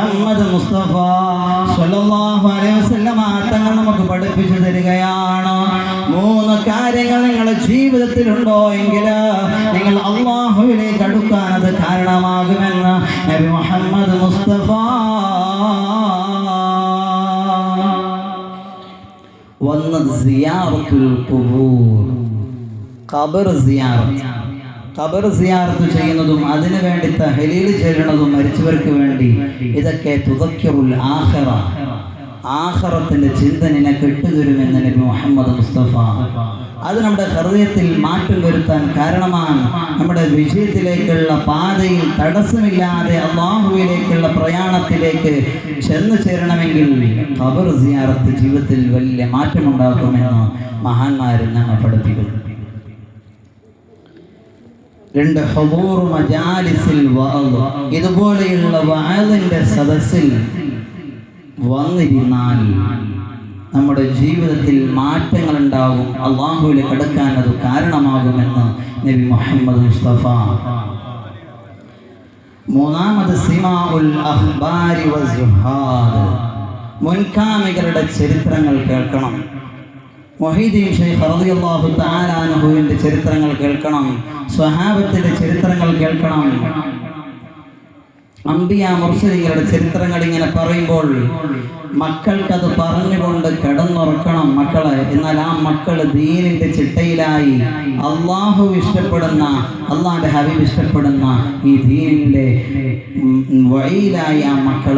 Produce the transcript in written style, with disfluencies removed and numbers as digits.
മുഹമ്മദ് മുസ്തഫ സ്വല്ലല്ലാഹു അലൈഹി വസല്ലം തങ്ങൾ നമുക്ക് പഠിപ്പിച്ചു തരികയാണ്. 3 കാര്യങ്ങൾ നിങ്ങളുടെ ജീവിതത്തിലുണ്ടോ എങ്കിൽ നിങ്ങൾ അല്ലാഹുവിലേക്ക് അടുക്കാൻ അത് കാരണമാകുമെന്ന് നബി മുഹമ്മദ് മുസ്തഫ. വന്നത് സിയാറത്തുൽ ഖുബൂർ, ഖബർ സിയാറത്ത്. ഖബർ സിയാറത്ത് ചെയ്യുന്നതും അതിനു വേണ്ടി തഹ്ലീൽ ചൊല്ലുന്നതും മരിച്ചവർക്ക് വേണ്ടി, ഇതൊക്കെ തുദക്കിറുൽ ആഖിറ, ആഖിറത്തിന്റെ ചിന്ത നിനക്ക് ഇട്ടുതരുമെന്ന് നബി മുഹമ്മദ് മുസ്തഫ. അത് നമ്മുടെ ഹൃദയത്തിൽ മാറ്റം വരുത്താൻ കാരണമാണ്. നമ്മുടെ വിജയത്തിലേക്കുള്ള പാതയിൽ തടസ്സമില്ലാതെ അല്ലാഹുവിലേക്കുള്ള പ്രയാണത്തിലേക്ക് ചെന്നു ചേരണമെങ്കിൽ ഖബർ സിയാറത്ത് ജീവിതത്തിൽ വലിയ മാറ്റമുണ്ടാക്കുമെന്ന് മഹാന്മാർ നമ്മെ പഠിപ്പിക്കുന്നു. 2 ഹുദൂർ മജാലിസിൽ വഅദ്, ഇതുപോലെയുള്ള വഅദിന്റെ സദസ്സിൽ വന്നിരുന്നാൽ നമ്മുടെ ജീവിതത്തിൽ മാറ്റങ്ങൾ ഉണ്ടാകും, അല്ലാഹുവിലേക്ക് അടുക്കാൻ അത് കാരണമാകുമെന്ന് നബി മുഹമ്മദ് മുസ്തഫ. 3ാമത് സിമാഉൽ അഖ്ബാരി വസ്സുഹാദ്, മുൻകാമികളുടെ ചരിത്രങ്ങൾ കേൾക്കണം. മുഹീദ്ദീൻ ശൈഖ് റളിയല്ലാഹു തആല അൻഹുവിന്റെ ചരിത്രങ്ങൾ കേൾക്കണം, സ്വഹാബത്തിന്റെ ചരിത്രങ്ങൾ കേൾക്കണം. അംബിയ മുർസലീങ്ങളുടെ ചരിത്രങ്ങൾ ഇങ്ങനെ പറയുമ്പോൾ മക്കൾക്കത് പറഞ്ഞുകൊണ്ട് കിടന്നുറക്കണം മക്കളെ. എന്നാൽ ആ മക്കൾ ദീനിന്റെ ചിട്ടയിലായി അള്ളാഹു ഇഷ്ടപ്പെടുന്ന, അള്ളാഹിന്റെ ഹബീബ് ഇഷ്ടപ്പെടുന്ന ഈ ദീനിന്റെ വഴിയിലായി ആ മക്കൾ